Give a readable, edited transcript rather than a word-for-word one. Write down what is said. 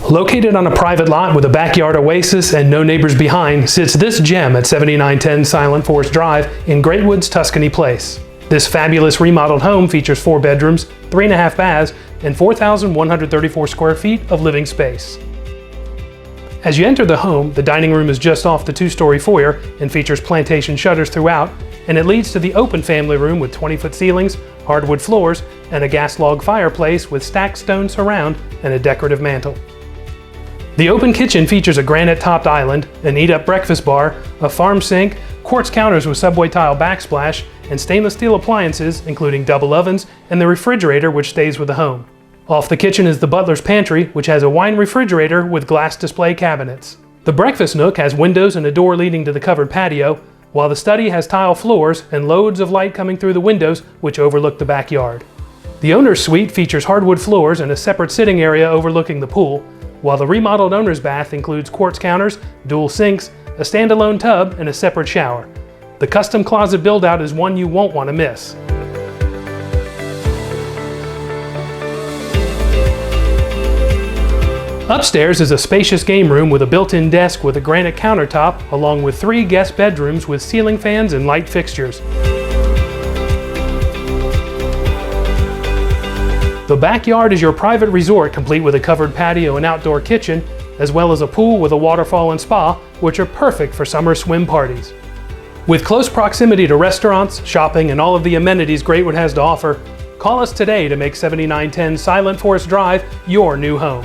Located on a private lot with a backyard oasis and no neighbors behind sits this gem at 7910 Silent Forest Drive in Great Woods, Tuscany Place. This fabulous remodeled home features 4 bedrooms, 3.5 baths, and 4,134 square feet of living space. As you enter the home, the dining room is just off the 2-story foyer and features plantation shutters throughout, and it leads to the open family room with 20-foot ceilings, hardwood floors, and a gas log fireplace with stacked stone surround and a decorative mantel. The open kitchen features a granite-topped island, an eat-up breakfast bar, a farm sink, quartz counters with subway tile backsplash, and stainless steel appliances including double ovens and the refrigerator which stays with the home. Off the kitchen is the butler's pantry, which has a wine refrigerator with glass display cabinets. The breakfast nook has windows and a door leading to the covered patio, while the study has tile floors and loads of light coming through the windows which overlook the backyard. The owner's suite features hardwood floors and a separate sitting area overlooking the pool, while the remodeled owner's bath includes quartz counters, dual sinks, a standalone tub, and a separate shower. The custom closet build-out is one you won't want to miss. Upstairs is a spacious game room with a built-in desk with a granite countertop, along with 3 guest bedrooms with ceiling fans and light fixtures. The backyard is your private resort, complete with a covered patio and outdoor kitchen, as well as a pool with a waterfall and spa, which are perfect for summer swim parties. With close proximity to restaurants, shopping, and all of the amenities Greatwood has to offer, call us today to make 7910 Silent Forest Drive your new home.